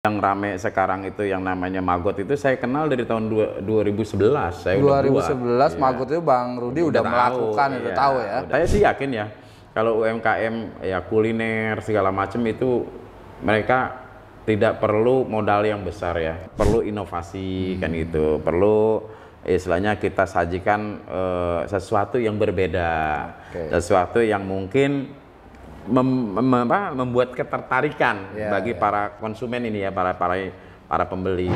Yang rame sekarang itu yang namanya Maggot itu saya kenal dari tahun 2011. Saya 2011 udah Maggot itu Bang Rudi udah melakukan, udah tahu ya. Saya sih yakin ya, kalau UMKM ya kuliner segala macam itu mereka tidak perlu modal yang besar ya, perlu inovasi kan gitu, perlu istilahnya kita sajikan sesuatu yang berbeda, sesuatu yang mungkin membuat ketertarikan bagi para konsumen ini ya, para pembeli.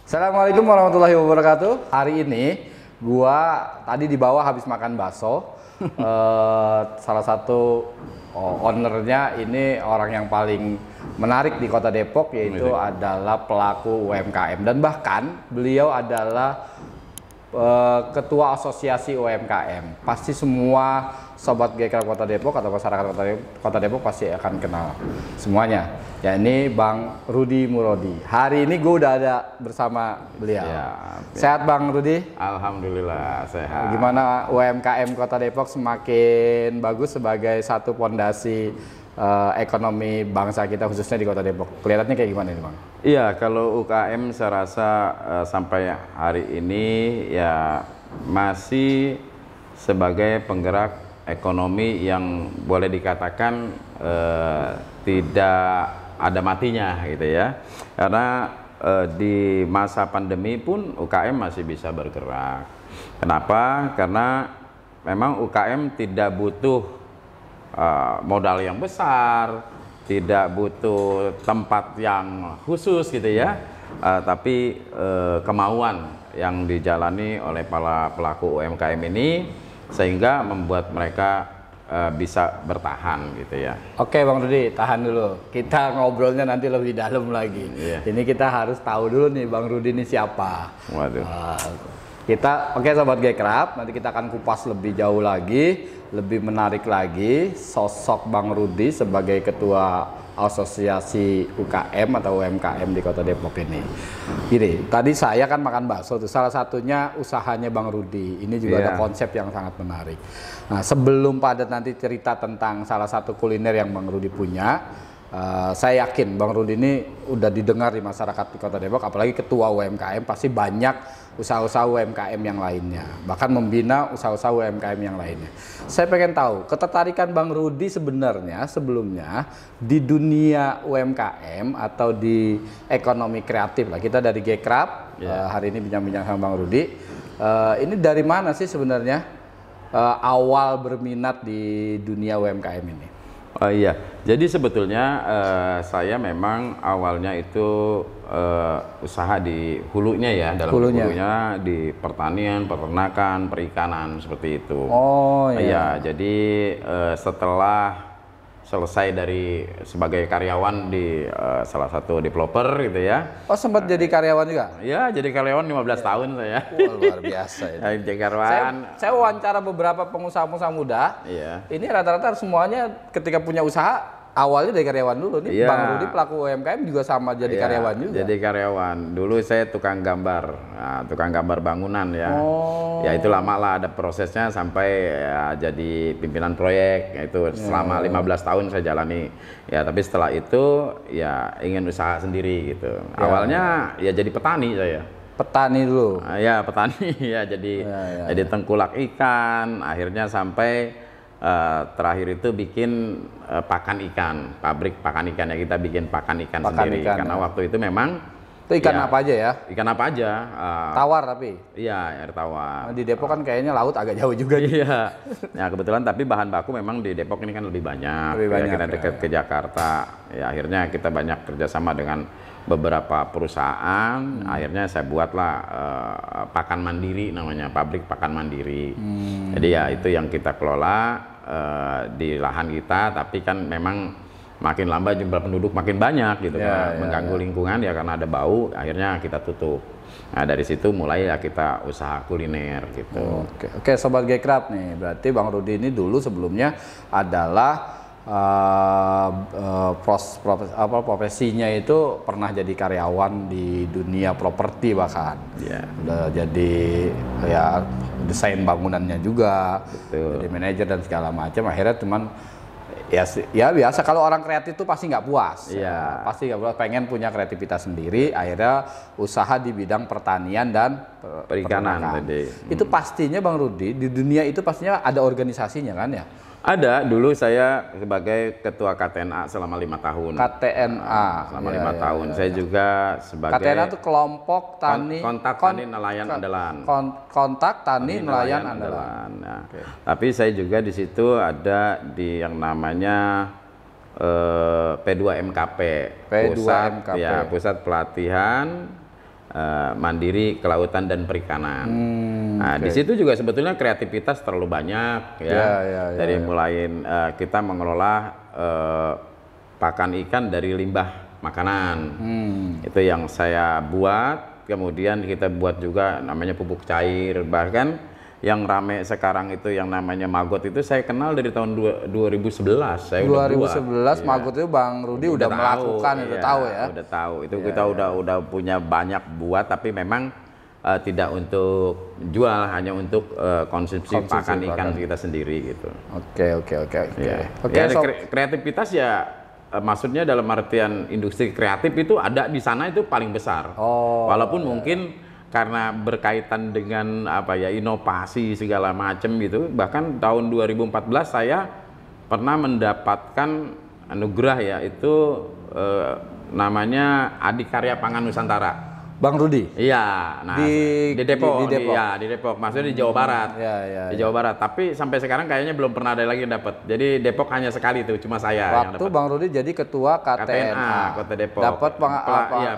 Assalamualaikum warahmatullahi wabarakatuh. Hari ini gua tadi di bawah habis makan bakso. Salah satu ownernya ini orang yang paling menarik di Kota Depok, yaitu adalah pelaku UMKM, dan bahkan beliau adalah ketua asosiasi UMKM. Pasti semua sobat GK Kota Depok atau masyarakat Kota Depok pasti akan kenal semuanya. Ya, ini Bang Rudi Murodi. Hari ini gue udah ada bersama beliau. Sehat Bang Rudi? Alhamdulillah sehat. Gimana UMKM Kota Depok semakin bagus sebagai satu fondasi ekonomi bangsa kita, khususnya di Kota Depok? Kelihatannya kayak gimana nih Bang? Iya, kalau UKM saya rasa sampai hari ini ya masih sebagai penggerak ekonomi yang boleh dikatakan tidak ada matinya gitu ya. Karena di masa pandemi pun UKM masih bisa bergerak. Kenapa? Karena memang UKM tidak butuh modal yang besar, tidak butuh tempat yang khusus gitu ya, tapi kemauan yang dijalani oleh para pelaku UMKM ini sehingga membuat mereka bisa bertahan gitu ya. Oke Bang Rudi, tahan dulu. Kita ngobrolnya nanti lebih dalam lagi. Ini kita harus tahu dulu nih Bang Rudi ini siapa. Waduh. Oke Sobat Gekrab, nanti kita akan kupas lebih jauh lagi, lebih menarik lagi sosok Bang Rudi sebagai ketua asosiasi UKM atau UMKM di Kota Depok ini. Gini, tadi saya kan makan bakso tuh, salah satunya usahanya Bang Rudi. Ini juga ada konsep yang sangat menarik. Nah, sebelum pada nanti cerita tentang salah satu kuliner yang Bang Rudi punya, saya yakin Bang Rudi ini udah didengar di masyarakat di Kota Depok, apalagi ketua UMKM pasti banyak usaha-usaha UMKM yang lainnya, bahkan membina usaha-usaha UMKM yang lainnya. Saya pengen tahu ketertarikan Bang Rudi sebenarnya sebelumnya di dunia UMKM atau di ekonomi kreatif lah. Kita dari Gekrab hari ini bincang-bincang sama Bang Rudi. Ini dari mana sih sebenarnya awal berminat di dunia UMKM ini? Oh iya, jadi sebetulnya saya memang awalnya itu usaha di hulunya ya, dalam hulunya di pertanian, peternakan, perikanan seperti itu. Oh iya. Jadi setelah selesai dari sebagai karyawan di salah satu developer gitu ya. Oh sempat jadi karyawan juga? Ya, jadi karyawan 15 tahun saya. Luar biasa itu. Jadi karyawan. Saya wawancara beberapa pengusaha-pengusaha muda. Ini rata-rata semuanya ketika punya usaha awalnya dari karyawan dulu nih. Bang Rudi pelaku UMKM juga sama jadi karyawan juga. Jadi karyawan. Dulu saya tukang gambar, tukang gambar bangunan ya. Ya itu lama lah, ada prosesnya sampai ya, jadi pimpinan proyek. Itu selama 15 tahun saya jalani. Ya tapi setelah itu ya ingin usaha sendiri gitu. Awalnya ya jadi petani saya. Petani dulu. Ya petani ya, jadi tengkulak ikan. Akhirnya sampai terakhir itu bikin pakan ikan, pabrik pakan ikan ya, kita bikin pakan ikan sendiri. Karena waktu itu memang itu ikan apa aja ya? Ikan apa aja. Tawar tapi? Iya, air tawar. Di Depok kan kayaknya laut agak jauh juga. Iya. Nah kebetulan tapi bahan baku memang di Depok ini kan lebih banyak. Kita dekat ke Jakarta. Ya akhirnya kita banyak kerjasama dengan beberapa perusahaan. Akhirnya saya buatlah pakan mandiri namanya, pabrik pakan mandiri. Jadi ya itu yang kita kelola di lahan kita, tapi kan memang makin lama jumlah penduduk makin banyak gitu kan, mengganggu lingkungan ya, karena ada bau, akhirnya kita tutup. Nah dari situ mulai ya kita usaha kuliner gitu. Oke Sobat Gekrab nih, berarti Bang Rudi ini dulu sebelumnya adalah profesinya itu pernah jadi karyawan di dunia properti bahkan. Udah jadi ya desain bangunannya juga, jadi manajer dan segala macam. Akhirnya cuman ya biasa kalau orang kreatif itu pasti nggak puas. Pasti nggak puas, pengen punya kreativitas sendiri. Akhirnya usaha di bidang pertanian dan perikanan tadi. Itu pastinya Bang Rudi di dunia itu pastinya ada organisasinya kan ya? Ada, dulu saya sebagai ketua KTNA selama 5 tahun. KTNA selama 5 tahun. Saya juga sebagai KTNA itu kelompok tani kontak tani nelayan andalan. Kontak tani nelayan andalan. Nah, tapi saya juga di situ ada di yang namanya P2MKP. P2MKP. Pusat Pelatihan Mandiri Kelautan dan Perikanan. Nah, di situ juga sebetulnya kreativitas terlalu banyak dari mulai kita mengelola pakan ikan dari limbah makanan. Itu yang saya buat. Kemudian kita buat juga namanya pupuk cair. Bahkan yang rame sekarang itu yang namanya Maggot itu saya kenal dari tahun 2011. Saya 2011 Maggot itu Bang Rudi udah melakukan, udah tahu ya. Udah tahu. Itu kita udah punya banyak buat, tapi memang tidak untuk jual, hanya untuk konsumsi pakan ikan kita sendiri gitu. Oke. Kreativitas ya maksudnya dalam artian industri kreatif itu ada di sana itu paling besar. Walaupun mungkin karena berkaitan dengan inovasi segala macam gitu. Bahkan tahun 2014 saya pernah mendapatkan anugerah yaitu namanya Adikarya Pangan Nusantara. Bang Rudi? Iya, nah di Depok. Di Depok, maksudnya di Jawa Barat. Di Jawa Barat, tapi sampai sekarang kayaknya belum pernah ada lagi yang dapat. Jadi Depok hanya sekali tuh, cuma saya yang dapat. Waktu Bang Rudi jadi ketua KTNA Kota Depok. Dapat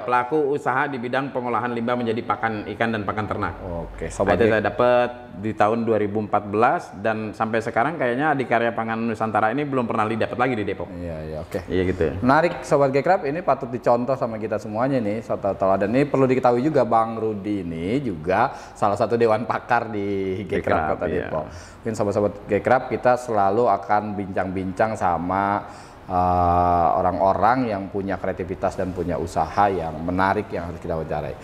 pelaku usaha di bidang pengolahan limbah menjadi pakan ikan dan pakan ternak. Oke, itu saya dapat di tahun 2014 dan sampai sekarang kayaknya Adikarya Pangan Nusantara ini belum pernah dapat lagi di Depok. Oke. Iya gitu. Menarik Sobat Gekrab, ini patut dicontoh sama kita semuanya nih. Dan ini perlu diketahui juga Bang Rudi ini juga salah satu dewan pakar di Gekrab Kota Depok. Mungkin sobat-sobat Gekrab kita selalu akan bincang-bincang sama orang-orang yang punya kreativitas dan punya usaha yang menarik yang harus kita wawancarai.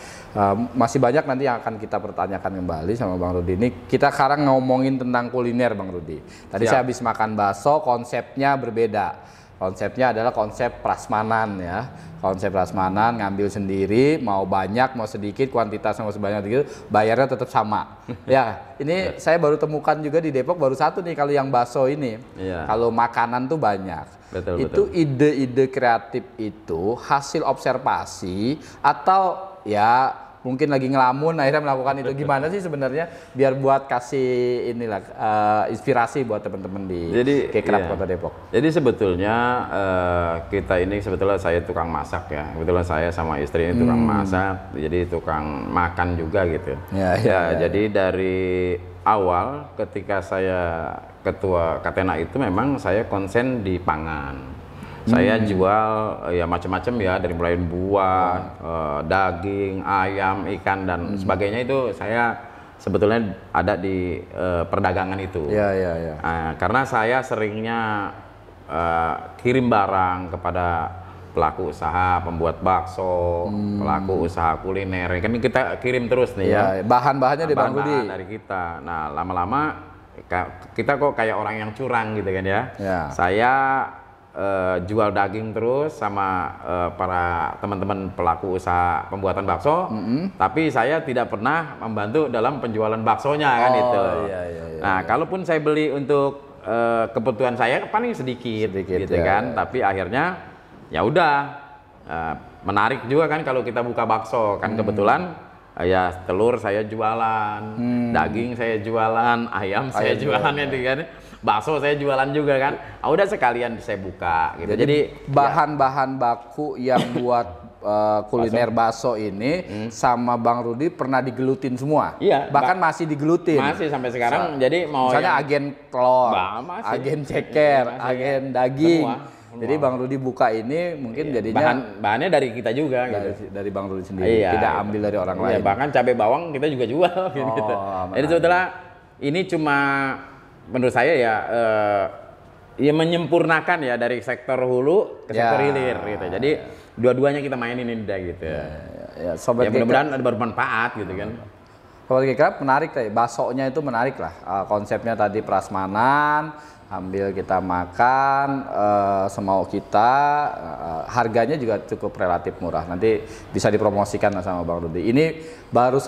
Masih banyak nanti yang akan kita pertanyakan kembali sama Bang Rudi. Ini kita sekarang ngomongin tentang kuliner Bang Rudi. Tadi saya habis makan bakso, konsepnya berbeda. Konsepnya adalah konsep prasmanan ya. Konsep prasmanan, ngambil sendiri, mau banyak, mau sedikit, kuantitasnya mau sebanyak itu, bayarnya tetap sama. Ya, ini saya baru temukan juga di Depok, baru satu nih kalau yang bakso ini. Kalau makanan tuh banyak. Itu ide-ide kreatif itu hasil observasi atau ya mungkin lagi ngelamun akhirnya melakukan itu. Gimana sih sebenarnya biar buat kasih inilah inspirasi buat teman-teman di Gekrab Kota Depok. Jadi sebetulnya kita ini sebetulnya saya tukang masak ya. Kebetulan saya sama istri ini tukang masak, jadi tukang makan juga gitu. Jadi dari awal ketika saya ketua KTNA itu memang saya konsen di pangan. Saya jual ya macam-macam ya, dari mulai buah, daging, ayam, ikan dan sebagainya itu saya sebetulnya ada di perdagangan itu. Karena saya seringnya kirim barang kepada pelaku usaha pembuat bakso, pelaku usaha kuliner. Kan kita kirim terus nih ya. Bahan-bahannya di Bang Rudi. Dari kita. Nah, lama-lama kita kok kayak orang yang curang gitu kan ya. Saya jual daging terus sama para teman-teman pelaku usaha pembuatan bakso, tapi saya tidak pernah membantu dalam penjualan baksonya kan itu. Nah, kalaupun saya beli untuk kebutuhan saya paling sedikit gitu kan, tapi akhirnya ya udah menarik juga kan kalau kita buka bakso kan kebetulan ya telur saya jualan, daging saya jualan, ayam saya jualan kan. Bakso saya jualan juga kan. Udah sekalian saya buka gitu. Jadi bahan-bahan baku yang buat kuliner bakso ini sama Bang Rudi pernah digelutin semua. Bahkan masih digelutin. Masih sampai sekarang. Jadi mau misalnya agen telur, agen ceker, agen daging. Semua. Jadi Bang Rudi buka ini mungkin jadinya bahannya dari kita juga gitu. Dari Bang Rudi sendiri, tidak ambil dari orang lain. Bahkan cabai bawang kita juga jual gitu. Jadi sebetulnya ini cuma menurut saya ya ya menyempurnakan ya dari sektor hulu ke sektor hilir gitu. Jadi dua-duanya kita mainin ini gitu. Ya, Sobat Ya mudah-mudahan ada bermanfaat gitu kan. Sobat GK menarik tadi, baksonya itu menarik lah. Konsepnya tadi prasmanan, ambil kita makan semau kita, harganya juga cukup relatif murah. Nanti bisa dipromosikan sama Bang Rudi. Ini baru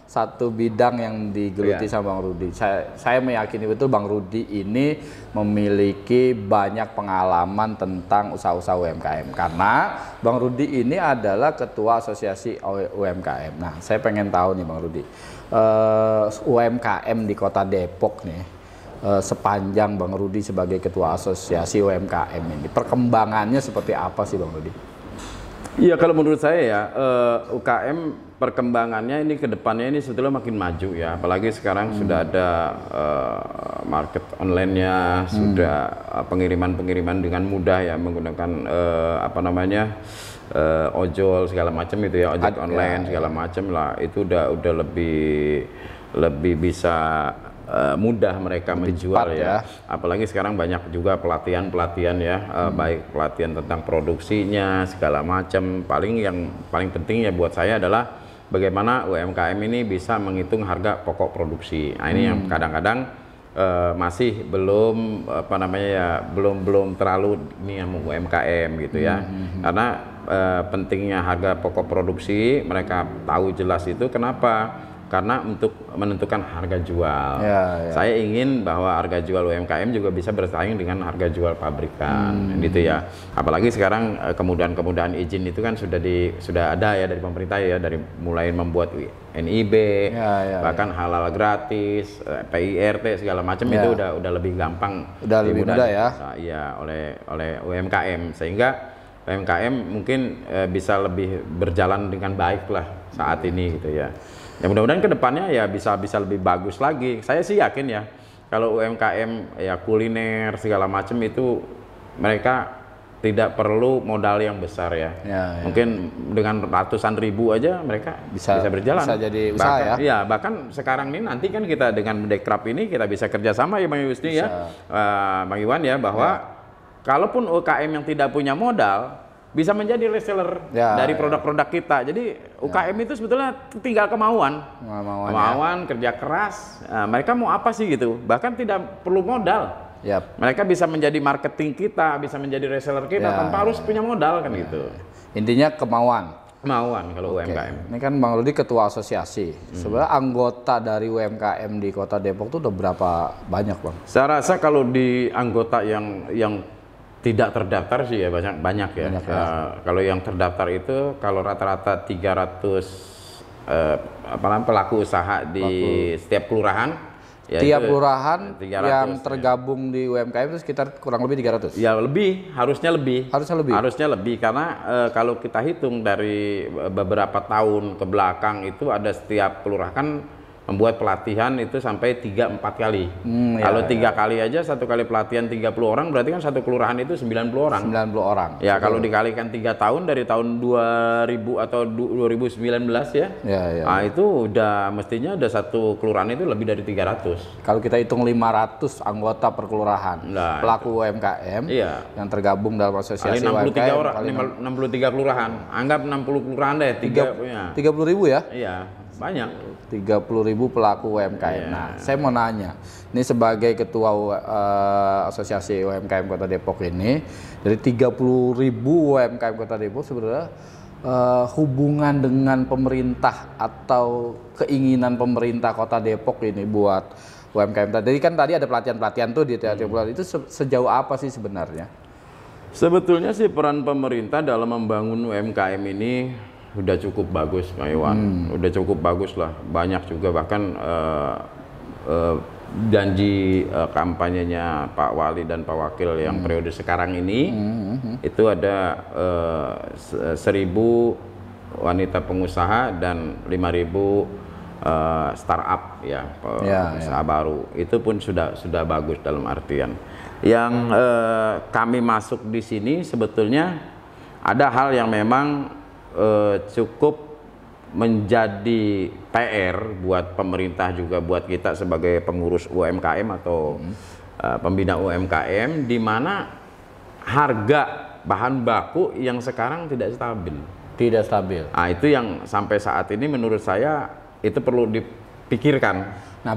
satu bidang yang digeluti sama Bang Rudi. Saya meyakini betul Bang Rudi ini memiliki banyak pengalaman tentang usaha-usaha UMKM karena Bang Rudi ini adalah ketua asosiasi UMKM. Nah, saya pengen tahu nih Bang Rudi, UMKM di Kota Depok nih, sepanjang Bang Rudi sebagai ketua asosiasi UMKM ini, perkembangannya seperti apa sih Bang Rudi? Iya, kalau menurut saya ya UKM perkembangannya ini ke depannya ini sebetulnya makin maju ya, apalagi sekarang sudah ada market online-nya, sudah pengiriman-pengiriman dengan mudah ya menggunakan apa namanya ojol segala macam itu ya, ojek online segala macam lah, itu udah lebih bisa mudah mereka menjual ya. Apalagi sekarang banyak juga pelatihan ya, baik pelatihan tentang produksinya segala macam. Yang paling penting ya buat saya adalah bagaimana UMKM ini bisa menghitung harga pokok produksi. Nah, ini yang kadang-kadang masih belum apa namanya ya, belum terlalu ini yang UMKM gitu ya. Karena pentingnya harga pokok produksi mereka tahu jelas itu kenapa? Karena untuk menentukan harga jual. Saya ingin bahwa harga jual UMKM juga bisa bersaing dengan harga jual pabrikan, gitu ya. Apalagi sekarang kemudahan-kemudahan izin itu kan sudah ada ya dari pemerintah ya, dari mulai membuat NIB, bahkan halal gratis, PIRT segala macam itu udah lebih gampang, udah lebih mudah ya. Iya, oleh UMKM, sehingga UMKM mungkin bisa lebih berjalan dengan baik lah saat ini gitu ya. Ya mudah-mudahan kedepannya ya bisa lebih bagus lagi. Saya sih yakin ya kalau UMKM ya kuliner segala macam itu mereka tidak perlu modal yang besar ya. Mungkin dengan ratusan ribu aja mereka bisa berjalan. Bisa jadi usaha ya. Iya, bahkan sekarang ini nanti kan kita dengan Mendekrap ini kita bisa kerjasama ya Bang Yusni ya, Bang Iwan ya, bahwa kalaupun UKM yang tidak punya modal bisa menjadi reseller dari produk-produk kita. Jadi UKM itu sebetulnya tinggal kemauan, kerja keras. Mereka mau apa sih gitu? Bahkan tidak perlu modal. Mereka bisa menjadi marketing kita, bisa menjadi reseller kita tanpa harus punya modal kan gitu. Intinya kemauan kalau UMKM. Ini kan Bang Rudi ketua asosiasi. Sebenarnya anggota dari UMKM di Kota Depok itu udah berapa banyak Bang? Saya rasa kalau di anggota yang tidak terdaftar sih ya banyak ya. Kalau yang terdaftar itu kalau rata-rata 300 pelaku usaha di setiap kelurahan. Ya tiap kelurahan yang tergabung di UMKM itu sekitar kurang lebih 300. Ya lebih, harusnya lebih. Harusnya lebih karena kalau kita hitung dari beberapa tahun ke belakang itu ada setiap kelurahan membuat pelatihan itu sampai 3-4 kali. Kalau 3 kali aja, satu kali pelatihan 30 orang, berarti kan satu kelurahan itu 90 orang. 90 orang. Ya, kalau dikalikan 3 tahun dari tahun 2000 atau 2019 ya. Nah, itu udah mestinya udah satu kelurahan itu lebih dari 300. Kalau kita hitung 500 anggota per kelurahan, pelaku UMKM yang tergabung dalam asosiasi kali 63 UMKM, orang, 63 kelurahan. Anggap 60 kelurahan deh, 30.000 ya? Iya, banyak. 30.000 pelaku UMKM. Nah, saya mau nanya, ini sebagai ketua asosiasi UMKM Kota Depok ini, dari 30.000 UMKM Kota Depok sebenarnya hubungan dengan pemerintah atau keinginan pemerintah Kota Depok ini buat UMKM tadi kan tadi ada pelatihan-pelatihan tuh di tiap bulan, itu sejauh apa sih sebenarnya? Sebetulnya sih peran pemerintah dalam membangun UMKM ini udah cukup bagus Pak Iwan, udah cukup bagus lah, banyak juga bahkan janji kampanyenya Pak Wali dan Pak Wakil yang periode sekarang ini itu ada 1.000 wanita pengusaha dan 5.000 startup ya, pengusaha baru, itu pun sudah bagus dalam artian yang kami masuk di sini sebetulnya ada hal yang memang cukup menjadi PR buat pemerintah juga buat kita sebagai pengurus UMKM atau pembina UMKM, di mana harga bahan baku yang sekarang tidak stabil. Tidak stabil. Nah, itu yang sampai saat ini menurut saya itu perlu dipikirkan. Nah,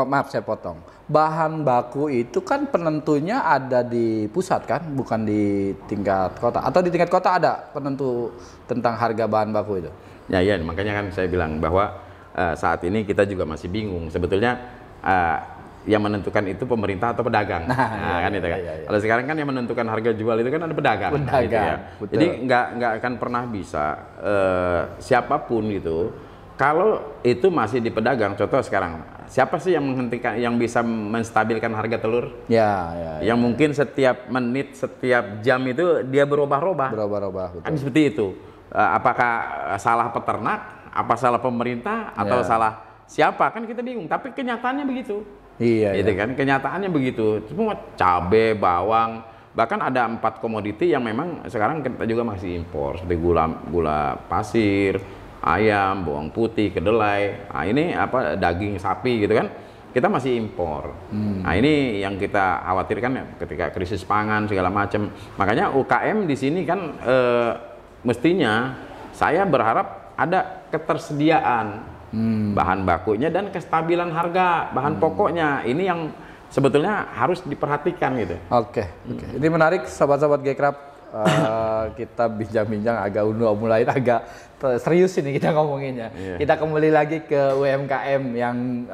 maaf saya potong. Bahan baku itu kan penentunya ada di pusat kan, bukan di tingkat kota. Atau di tingkat kota ada penentu tentang harga bahan baku itu? Ya, makanya kan saya bilang bahwa saat ini kita juga masih bingung. Sebetulnya yang menentukan itu pemerintah atau pedagang. Nah, kan itu kan. Iya. Kalau sekarang kan yang menentukan harga jual itu kan ada pedagang. Gitu ya. Jadi nggak akan pernah bisa siapapun gitu. Kalau itu masih di pedagang, contoh sekarang, siapa sih yang menghentikan, yang bisa menstabilkan harga telur? Yang mungkin setiap menit, setiap jam itu dia berubah-ubah. Kan seperti itu. Apakah salah peternak, apa salah pemerintah, atau salah siapa? Kan kita bingung. Tapi kenyataannya begitu. Gitu kan, kenyataannya begitu. Semua cabai, bawang, bahkan ada 4 komoditi yang memang sekarang kita juga masih impor, seperti gula pasir, ayam, bawang putih, kedelai. Nah, ini daging sapi gitu kan, kita masih impor. Nah, ini yang kita khawatirkan ketika krisis pangan segala macam. Makanya UKM di sini kan mestinya saya berharap ada ketersediaan bahan bakunya dan kestabilan harga bahan pokoknya. Ini yang sebetulnya harus diperhatikan gitu. Oke. Ini menarik sobat-sobat Gcraft. Kita bincang-bincang mulai agak serius ini kita ngomonginnya. Kita kembali lagi ke UMKM yang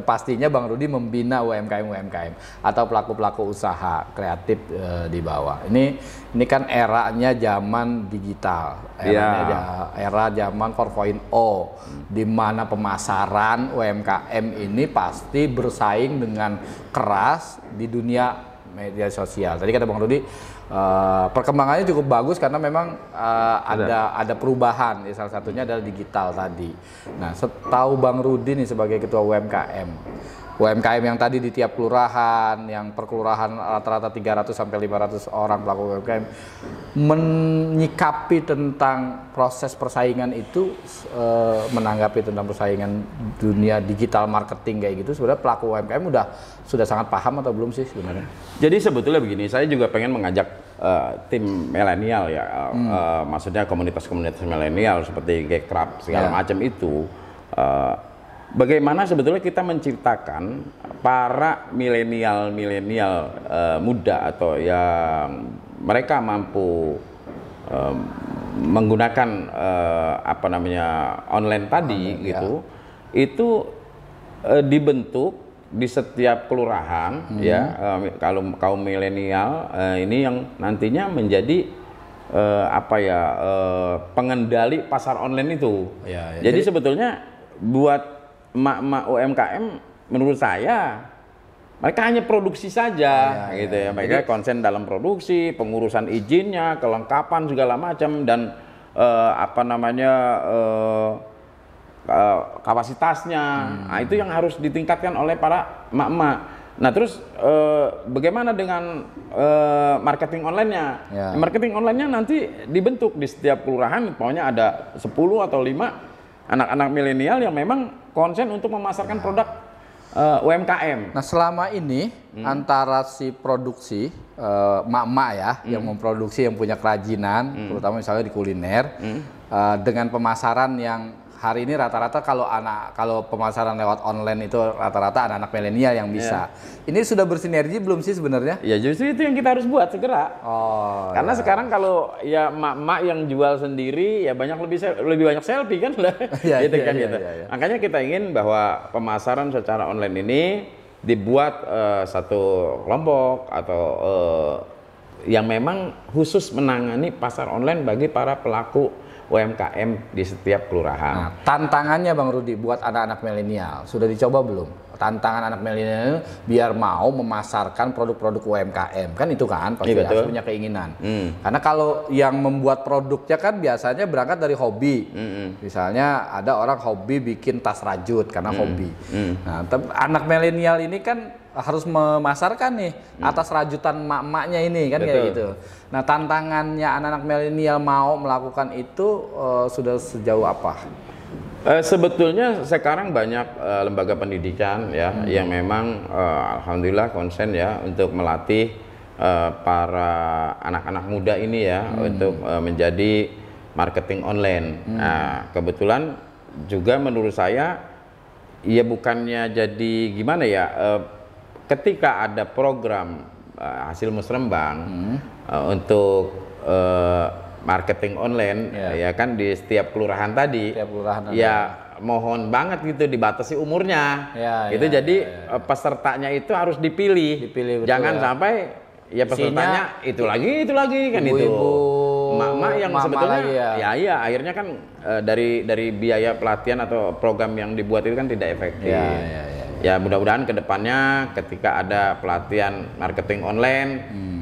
pastinya Bang Rudi membina UMKM atau pelaku-pelaku usaha kreatif di bawah. Ini kan eranya zaman digital, era zaman 4.0, di mana pemasaran UMKM ini pasti bersaing dengan keras di dunia media sosial. Tadi kata Bang Rudi, perkembangannya cukup bagus karena memang ada perubahan. Salah satunya adalah digital tadi. Nah, setahu Bang Rudi nih sebagai ketua UMKM yang tadi di tiap kelurahan, yang per kelurahan rata-rata 300 sampai 500 orang pelaku UMKM, menyikapi tentang proses persaingan itu, menanggapi tentang persaingan dunia digital marketing kayak gitu, sebenarnya pelaku UMKM sudah sangat paham atau belum sih sebenarnya? Jadi sebetulnya begini, saya juga pengen mengajak tim milenial ya, maksudnya komunitas-komunitas milenial seperti Gcraft segala macam itu. Bagaimana sebetulnya kita menciptakan para milenial muda atau yang mereka mampu menggunakan online tadi gitu, itu dibentuk di setiap kelurahan kalau kaum milenial ini yang nantinya menjadi pengendali pasar online itu. Jadi sebetulnya buat emak-emak UMKM menurut saya mereka hanya produksi saja gitu ya. Mereka konsen dalam produksi, pengurusan izinnya, kelengkapan segala macam, dan kapasitasnya. Nah, itu yang harus ditingkatkan oleh para emak-emak. Nah, terus bagaimana dengan marketing online-nya? Marketing online-nya nanti dibentuk di setiap kelurahan, pokoknya ada 10 atau 5 anak-anak milenial yang memang konsen untuk memasarkan produk UMKM. Nah, selama ini antara si produksi mak-mak yang memproduksi, yang punya kerajinan, terutama misalnya di kuliner, dengan pemasaran yang hari ini rata-rata kalau pemasaran lewat online itu rata-rata anak-anak milenial yang bisa. Ini sudah bersinergi belum sih sebenarnya? Ya justru itu yang kita harus buat segera. Karena sekarang kalau ya emak-emak yang jual sendiri ya lebih banyak selfie kan lah. Gitu. Makanya kita ingin bahwa pemasaran secara online ini dibuat satu kelompok atau yang memang khusus menangani pasar online bagi para pelaku UMKM di setiap kelurahan. Nah, tantangannya Bang Rudi buat anak-anak milenial sudah dicoba belum? Tantangan anak milenial biar mau memasarkan produk-produk UMKM, kan itu kan pasti harus punya keinginan. Karena kalau yang membuat produknya kan biasanya berangkat dari hobi. Misalnya ada orang hobi bikin tas rajut karena hobi. Nah, anak milenial ini kan harus memasarkan nih atas rajutan mak-maknya ini kan kayak gitu. Nah, tantangannya anak-anak milenial mau melakukan itu sudah sejauh apa? Sebetulnya sekarang banyak lembaga pendidikan ya yang memang alhamdulillah konsen ya untuk melatih para anak-anak muda ini ya untuk menjadi marketing online. Nah, kebetulan juga menurut saya ya bukannya jadi gimana ya, ketika ada program hasil musrembang untuk marketing online ya kan di setiap kelurahan tadi, ya mohon banget gitu dibatasi umurnya gitu. Jadi pesertanya itu harus dipilih betul, jangan sampai ya pesertanya itu lagi kan, itu emak-emak yang sebetulnya ya akhirnya kan dari biaya pelatihan atau program yang dibuat itu kan tidak efektif. Ya mudah-mudahan kedepannya ketika ada pelatihan marketing online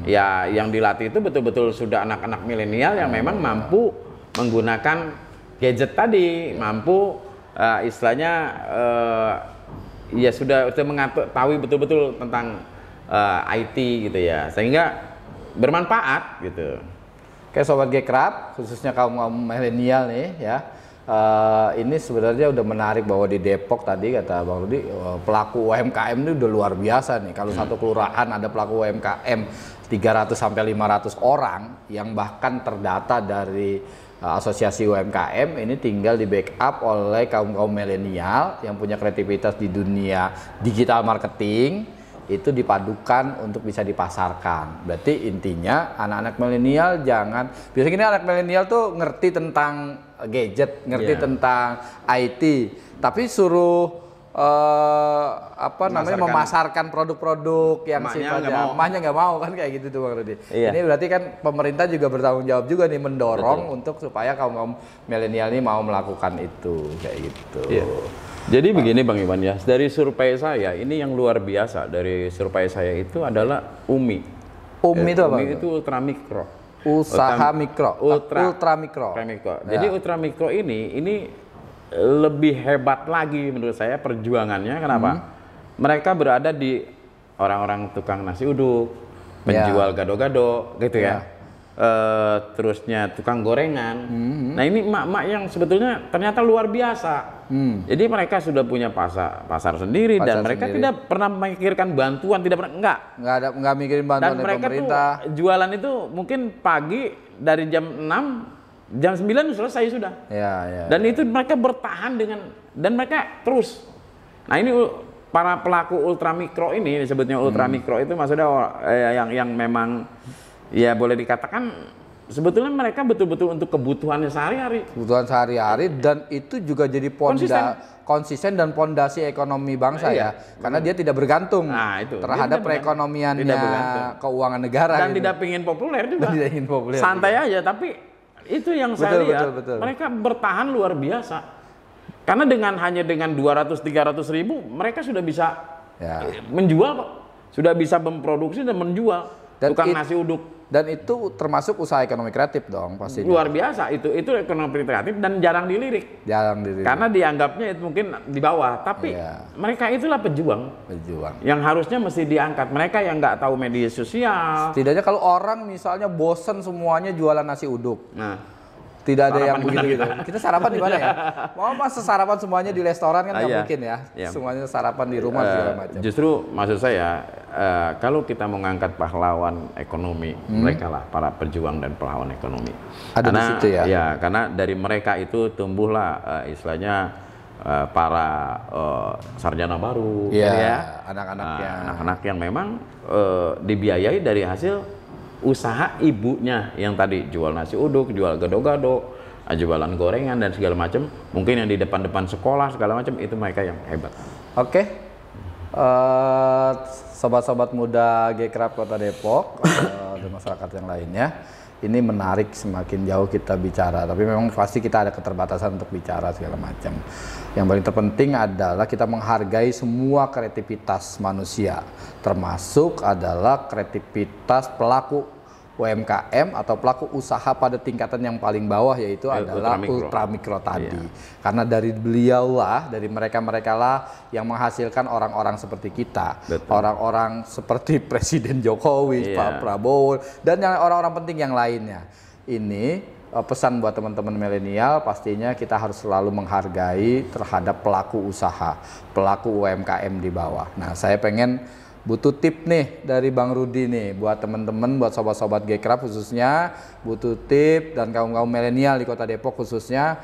ya yang dilatih itu betul-betul sudah anak-anak milenial yang memang mampu menggunakan gadget tadi, mampu istilahnya ya sudah mengetahui betul-betul tentang IT gitu ya, sehingga bermanfaat gitu. Oke Sobat Gekrab, khususnya kaum milenial nih ya, ini sebenarnya udah menarik bahwa di Depok tadi kata Bang Rudi, pelaku UMKM ini udah luar biasa nih. Kalau satu kelurahan ada pelaku UMKM 300 sampai 500 orang yang bahkan terdata dari asosiasi UMKM, ini tinggal di backup oleh kaum milenial yang punya kreativitas di dunia digital marketing, itu dipadukan untuk bisa dipasarkan. Berarti intinya anak-anak milenial jangan, biasanya ini anak milenial tuh ngerti tentang gadget, ngerti tentang IT, tapi suruh memasarkan produk-produk yang sifatnya emaknya nggak mau kan, kayak gitu tuh Bang Rudi. Ini berarti kan pemerintah juga bertanggung jawab juga nih mendorong untuk supaya kaum milenial ini mau melakukan itu kayak gitu. Jadi begini Bang Iwan ya, dari survei saya ini yang luar biasa dari survei saya itu adalah UMI. UMI itu apa? UMI itu ultramikro. Usaha mikro. Ultramikro. Jadi ultramikro ini lebih hebat lagi menurut saya perjuangannya. Kenapa? Mereka berada di orang-orang tukang nasi uduk, penjual gado-gado gitu ya. Terusnya tukang gorengan. Nah ini emak-emak yang sebetulnya ternyata luar biasa. Jadi mereka sudah punya pasar sendiri dan mereka tidak pernah memikirkan bantuan, tidak pernah, enggak mikirin bantuan dari pemerintah. Tuh jualan itu mungkin pagi dari jam 6, jam 9 selesai sudah. Dan itu mereka bertahan dan mereka terus. Nah ini para pelaku ultramikro ini disebutnya ultramikro itu maksudnya yang memang ya boleh dikatakan sebetulnya mereka betul-betul untuk kebutuhan sehari-hari. Kebutuhan sehari-hari, dan itu juga jadi konsisten dan pondasi ekonomi bangsa ya. Karena dia tidak bergantung terhadap perekonomiannya keuangan negara. Dan tidak ingin populer juga. Santai aja, tapi itu yang saya lihat. Mereka bertahan luar biasa. Karena hanya dengan 200-300 ribu mereka sudah bisa menjual kok. Sudah bisa memproduksi dan menjual. Tukang nasi uduk. Dan itu termasuk usaha ekonomi kreatif dong pasti. Luar biasa itu ekonomi kreatif dan jarang dilirik. Karena dianggapnya itu mungkin di bawah, tapi mereka itulah pejuang. Yang harusnya mesti diangkat. Mereka yang nggak tahu media sosial. Setidaknya kalau orang misalnya bosen semuanya jualan nasi uduk. Tidak ada yang begitu gitu. Kita sarapan di mana ya? Mau masa sarapan semuanya di restoran kan nggak mungkin ya. Semuanya sarapan di rumah segala macam. Justru maksud saya kalau kita mengangkat pahlawan ekonomi, mereka lah para pejuang dan pahlawan ekonomi. Ada di situ ya. Ya, karena dari mereka itu tumbuhlah istilahnya para sarjana baru, anak-anak yang memang dibiayai dari hasil usaha ibunya yang tadi jual nasi uduk, jual gado-gado, jualan gorengan dan segala macam. Mungkin yang di depan-depan sekolah segala macam itu mereka yang hebat. Oke, sobat-sobat muda Gekrab Kota Depok dan masyarakat yang lainnya, ini menarik semakin jauh kita bicara. Tapi memang pasti kita ada keterbatasan untuk bicara segala macam. Yang paling terpenting adalah kita menghargai semua kreativitas manusia, termasuk adalah kreativitas pelaku UMKM atau pelaku usaha pada tingkatan yang paling bawah, yaitu adalah ultramikro tadi. Karena dari beliau lah, dari mereka-mereka lah yang menghasilkan orang-orang seperti kita, orang-orang seperti Presiden Jokowi, Pak Prabowo, dan yang orang-orang penting yang lainnya. Ini pesan buat teman-teman milenial, pastinya kita harus selalu menghargai terhadap pelaku usaha, pelaku UMKM di bawah. Nah, saya butuh tip nih dari Bang Rudi nih buat teman-teman, buat sobat-sobat Gcraft khususnya, butuh tip dan kaum-kaum milenial di Kota Depok khususnya,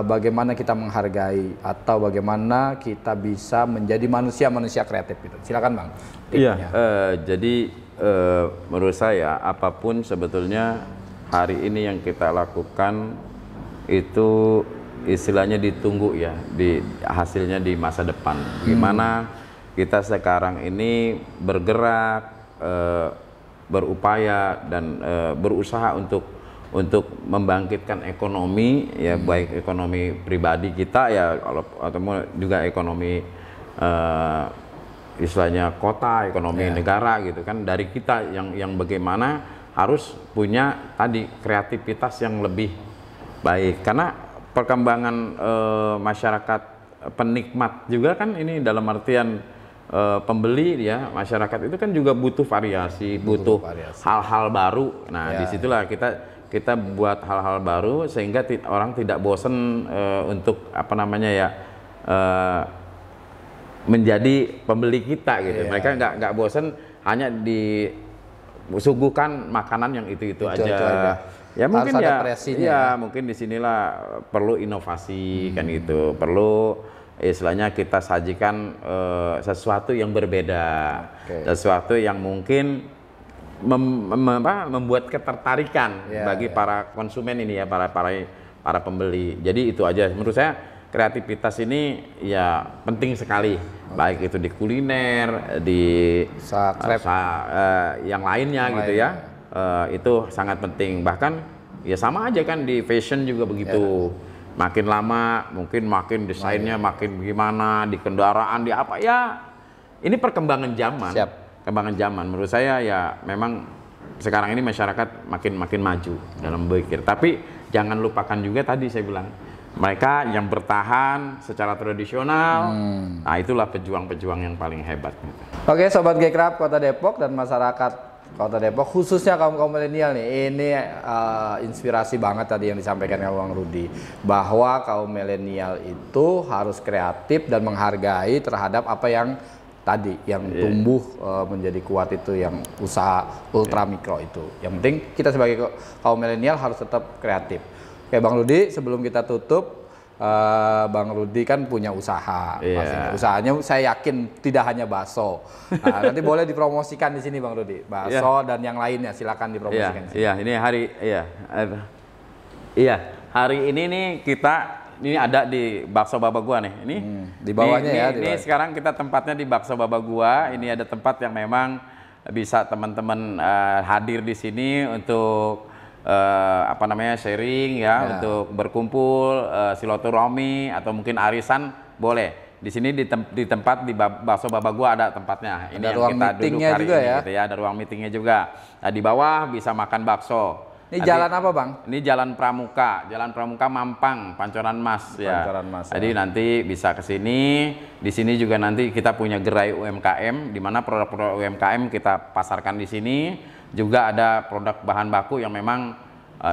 bagaimana kita menghargai atau bagaimana kita bisa menjadi manusia-manusia kreatif gitu. Silakan Bang. Iya, jadi menurut saya apapun sebetulnya hari ini yang kita lakukan itu istilahnya ditunggu ya, di hasilnya di masa depan. Gimana kita sekarang ini bergerak, berupaya dan berusaha untuk membangkitkan ekonomi ya, baik ekonomi pribadi kita ya, atau juga ekonomi istilahnya kota, ekonomi negara gitu kan. Dari kita yang bagaimana harus punya tadi kreativitas yang lebih baik, karena perkembangan masyarakat penikmat juga kan ini, dalam artian pembeli ya, masyarakat itu kan juga butuh variasi, butuh hal-hal baru. Nah, disitulah kita buat hal-hal baru sehingga orang tidak bosen untuk apa namanya ya, menjadi pembeli kita gitu. Mereka nggak bosen hanya disuguhkan makanan yang itu aja. Ya mungkin mungkin disinilah perlu inovasi kan gitu, perlu istilahnya kita sajikan sesuatu yang berbeda, sesuatu yang mungkin membuat ketertarikan bagi para konsumen ini ya, para pembeli. Jadi itu aja menurut saya, kreativitas ini ya penting sekali, baik itu di kuliner, di yang lainnya gitu ya. Itu sangat penting. Bahkan ya sama aja kan di fashion juga begitu. Makin lama mungkin makin desainnya makin gimana, di kendaraan, di apa ya. Ini perkembangan zaman. Perkembangan zaman menurut saya ya, memang sekarang ini masyarakat makin maju dalam berpikir. Tapi jangan lupakan juga tadi saya bilang, mereka yang bertahan secara tradisional. Nah, itulah pejuang-pejuang yang paling hebat. Oke, Sobat Gcraft Kota Depok dan masyarakat Kota Depok, khususnya kaum milenial nih, ini inspirasi banget tadi yang disampaikan oleh Bang Rudi, bahwa kaum milenial itu harus kreatif dan menghargai terhadap apa yang tadi yang tumbuh menjadi kuat itu, yang usaha ultra mikro itu. Yang penting kita sebagai kaum milenial harus tetap kreatif. Oke Bang Rudi, sebelum kita tutup, Bang Rudi kan punya usaha, usahanya saya yakin tidak hanya bakso. Nah, nanti boleh dipromosikan di sini Bang Rudi, bakso dan yang lainnya, silakan dipromosikan. Ini hari ini nih kita ini ada di Bakso Baba Gua nih. Ini di bawahnya ini sekarang kita tempatnya di Bakso Baba Gua. Ini ada tempat yang memang bisa teman-teman hadir di sini untuk sharing ya, untuk berkumpul, silaturahmi atau mungkin arisan boleh. Di sini di tempat di Bakso Baba Gua ada tempatnya. Ini ada yang ruang kita duduk hari juga ini, ya. Gitu ya. Ada ruang meetingnya juga. Nah, di bawah bisa makan bakso. Ini jalan apa Bang? Ini Jalan Pramuka Mampang, Pancoran Mas ya. Pancoran Mas. Jadi nanti bisa ke sini. Di sini juga nanti kita punya gerai UMKM, di mana produk-produk UMKM kita pasarkan di sini. Juga ada produk bahan baku yang memang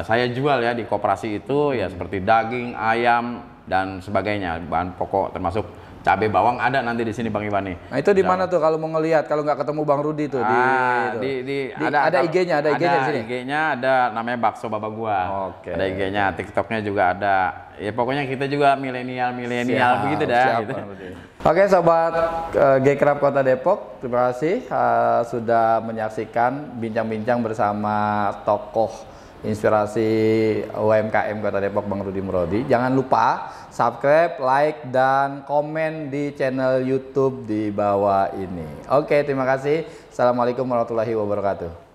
saya jual ya di koperasi itu, ya seperti daging, ayam dan sebagainya, bahan pokok termasuk cabai bawang ada nanti di sini Bang Iwan nih. Nah itu di mana tuh kalau mau ngelihat, kalau nggak ketemu Bang Rudi tuh ada IG-nya, ada IG-nya di sini. IG-nya ada, namanya Bakso Baba Gua. Ada IG-nya, TikTok-nya juga ada. Ya pokoknya kita juga milenial begitu dah. Gitu. Oke Sobat Gcraft Kota Depok, terima kasih sudah menyaksikan bincang-bincang bersama tokoh inspirasi UMKM Kota Depok Bang Rudi Murodi. Jangan lupa subscribe, like, dan komen di channel YouTube di bawah ini. Oke, terima kasih. Assalamualaikum warahmatullahi wabarakatuh.